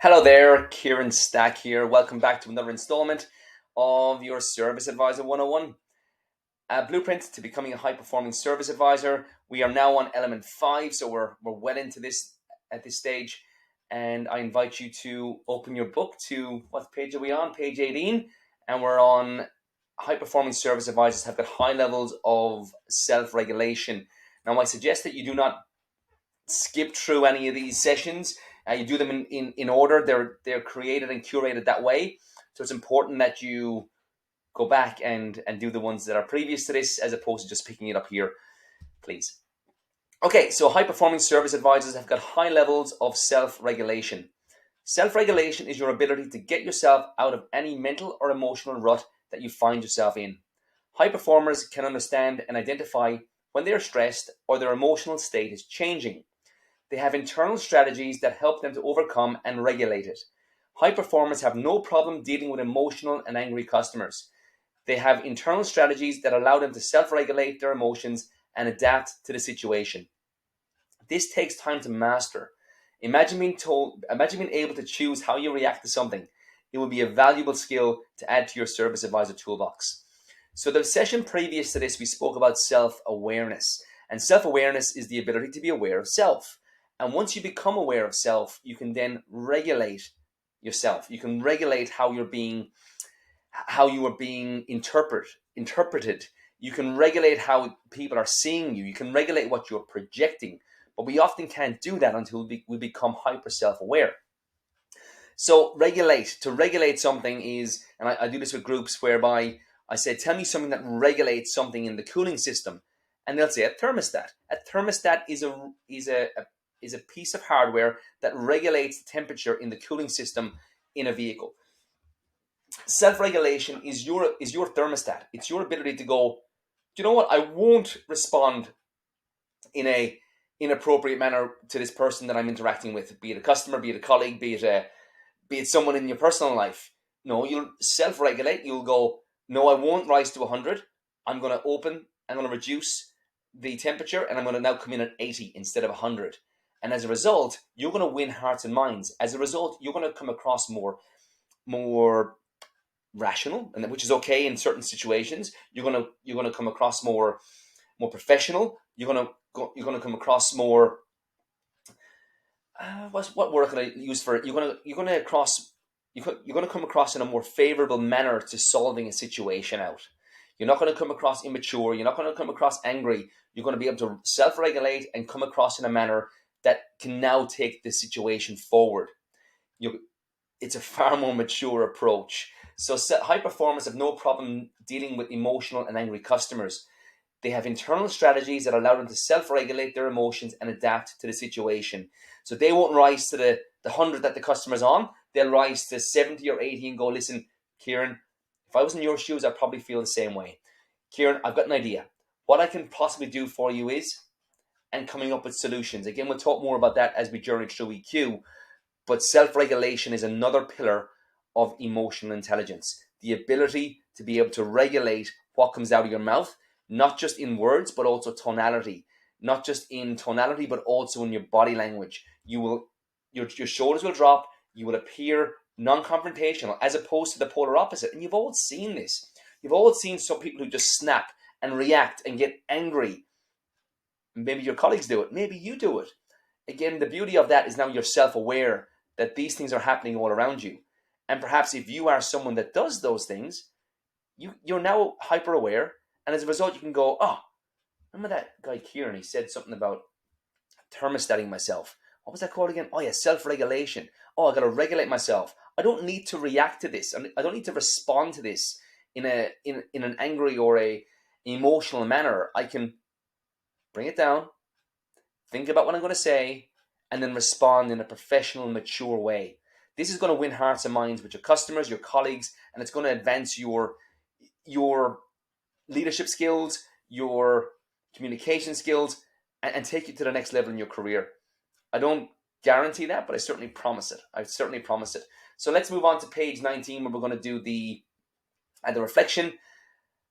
Hello there, Kieran Stack here. Welcome back to another installment of your Service Advisor 101. A blueprint to becoming a high-performing service advisor. We are now on element 5, so we're well into this at this stage. And I invite you to open your book to, what page are we on? Page 18. And we're on high-performing service advisors have got high levels of self-regulation. Now, I suggest that you do not skip through any of these sessions. You do them in order. They're created and curated that way. So it's important that you go back and do the ones that are previous to this, as opposed to just picking it up here, please. Okay, so high-performing service advisors have got high levels of self-regulation. Self-regulation is your ability to get yourself out of any mental or emotional rut that you find yourself in. High performers can understand and identify when they are stressed or their emotional state is changing. They have internal strategies that help them to overcome and regulate it. High performers have no problem dealing with emotional and angry customers. They have internal strategies that allow them to self-regulate their emotions and adapt to the situation. This takes time to master. Imagine being able to choose how you react to something. It will be a valuable skill to add to your service advisor toolbox. So the session previous to this, we spoke about self-awareness. And self-awareness is the ability to be aware of self. And once you become aware of self, you can then regulate yourself. You can regulate how you are being interpreted. You can regulate how people are seeing you. You can regulate what you're projecting. But we often can't do that until we become hyper self-aware. So to regulate something is, and I do this with groups whereby I say, tell me something that regulates something in the cooling system. And they'll say a thermostat. A thermostat is a piece of hardware that regulates the temperature in the cooling system in a vehicle. Self-regulation is your thermostat. It's your ability to go, do you know what? I won't respond in a inappropriate manner to this person that I'm interacting with, be it a customer, be it a colleague, be it someone in your personal life. No, you'll self-regulate. You'll go, no, I won't rise to 100. I'm going to reduce the temperature, and I'm going to now come in at 80 instead of 100. And as a result, you're going to win hearts and minds. As a result, you're going to come across more rational, and which is okay in certain situations. You're going to come across more professional. You're going to come across more. What word can I use for it? You're going to come across in a more favorable manner to solving a situation out. You're not going to come across immature. You're not going to come across angry. You're going to be able to self-regulate and come across in a manner that can now take the situation forward. It's a far more mature approach. So high performers have no problem dealing with emotional and angry customers. They have internal strategies that allow them to self-regulate their emotions and adapt to the situation. So they won't rise to the 100 that the customer's on. They'll rise to 70 or 80 and go, listen, Kieran, if I was in your shoes, I'd probably feel the same way. Kieran, I've got an idea. What I can possibly do for you is, and coming up with solutions. Again, we'll talk more about that as we journey through EQ. But self-regulation is another pillar of emotional intelligence. The ability to be able to regulate what comes out of your mouth, not just in words, but also tonality. Not just in tonality, but also in your body language. Your shoulders will drop. You will appear non-confrontational, as opposed to the polar opposite. And you've all seen this. You've all seen some people who just snap and react and get angry. Maybe your colleagues do it. Maybe you do it. Again, the beauty of that is now you're self-aware that these things are happening all around you. And perhaps if you are someone that does those things, you're now hyper aware. And as a result, you can go, oh, remember that guy Kieran? He said something about thermostating myself. What was that called again? Oh yeah, self-regulation. Oh, I got to regulate myself. I don't need to react to this. I don't need to respond to this in an angry or a emotional manner. I can bring it down, think about what I'm going to say, and then respond in a professional, mature way. This is going to win hearts and minds with your customers, your colleagues, and it's going to advance your leadership skills, your communication skills, and take you to the next level in your career. I don't guarantee that, but I certainly promise it. So let's move on to page 19, where we're going to do the reflection.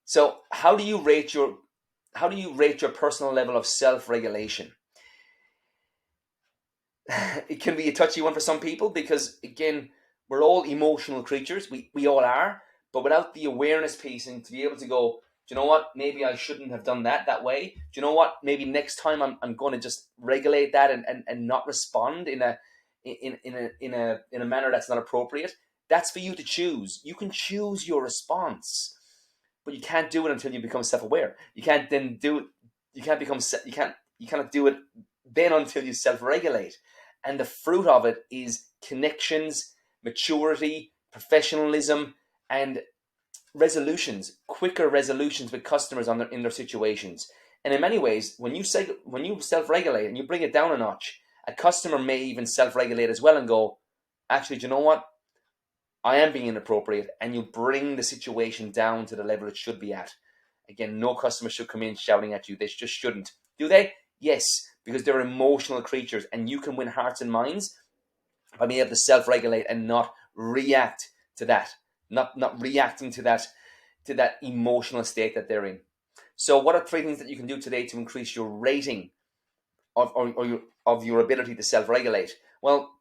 So how do you rate your personal level of self-regulation? it can be a touchy one for some people because, again, we're all emotional creatures. We all are. But without the awareness piece and to be able to go, do you know what? Maybe I shouldn't have done that way. Do you know what? Maybe next time I'm going to just regulate that and not respond in a manner that's not appropriate. That's for you to choose. You can choose your response, but you can't do it until you become self-aware. You can't then do it. You can't become. You cannot do it then until you self-regulate. And the fruit of it is connections, maturity, professionalism, and resolutions, quicker resolutions with customers in their situations. And in many ways, when you self-regulate and you bring it down a notch, a customer may even self-regulate as well and go, actually, do you know what? I am being inappropriate, and you bring the situation down to the level it should be at. Again, no customer should come in shouting at you. They just shouldn't. Do they? Yes, because they're emotional creatures, and you can win hearts and minds by being able to self-regulate and not react to that, not reacting to that emotional state that they're in. So, what are three things that you can do today to increase your rating of your ability to self-regulate? Well,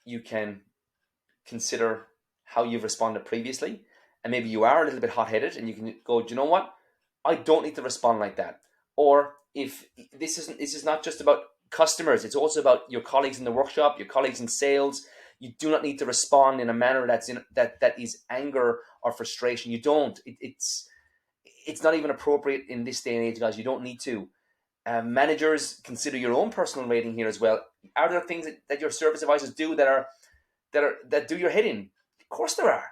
you can consider how you've responded previously, and maybe you are a little bit hot-headed, and you can go, do you know what? I don't need to respond like that. Or if this is not just about customers, it's also about your colleagues in the workshop, your colleagues in sales. You do not need to respond in a manner that is anger or frustration. You don't. It's not even appropriate in this day and age, guys. You don't need to. Managers, consider your own personal rating here as well. Are there things that your service advisors do that do your head in? Of course there are.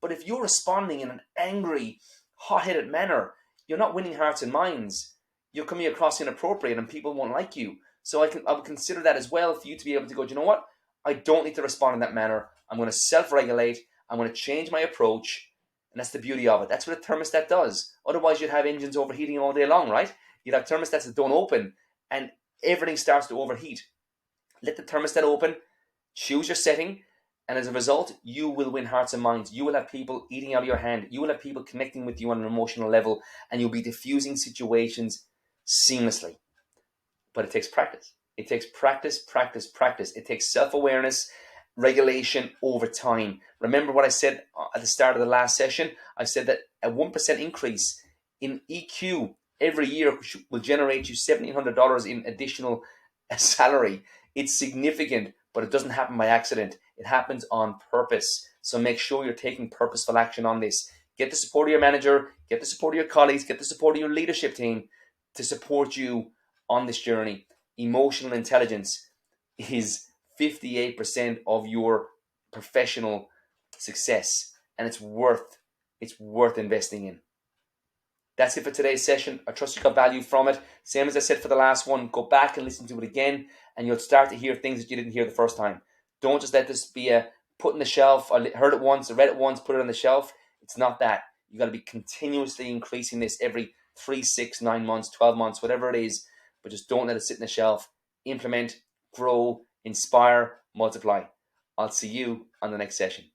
But if you're responding in an angry, hot-headed manner, you're not winning hearts and minds. You're coming across inappropriate, and people won't like you. So I would consider that as well for you to be able to go, do you know what? I don't need to respond in that manner. I'm going to self-regulate. I'm going to change my approach. And that's the beauty of it. That's what a thermostat does. Otherwise, you'd have engines overheating all day long, right? You'd have thermostats that don't open, and everything starts to overheat. Let the thermostat open. Choose your setting. And as a result, you will win hearts and minds. You will have people eating out of your hand. You will have people connecting with you on an emotional level, and you'll be diffusing situations seamlessly. But it takes practice. It takes practice, practice, practice. It takes self-awareness, regulation over time. Remember what I said at the start of the last session? I said that a 1% increase in EQ every year will generate you $1,700 in additional salary. It's significant, but it doesn't happen by accident. It happens on purpose. So make sure you're taking purposeful action on this. Get the support of your manager, get the support of your colleagues, get the support of your leadership team to support you on this journey. Emotional intelligence is 58% of your professional success, and it's worth investing in. That's it for today's session. I trust you got value from it. Same as I said for the last one, go back and listen to it again, and you'll start to hear things that you didn't hear the first time. Don't just let this be a put in the shelf. I heard it once, I read it once, put it on the shelf. It's not that. You got to be continuously increasing this every 3, 6, 9 months, 12 months, whatever it is. But just don't let it sit in the shelf. Implement, grow, inspire, multiply. I'll see you on the next session.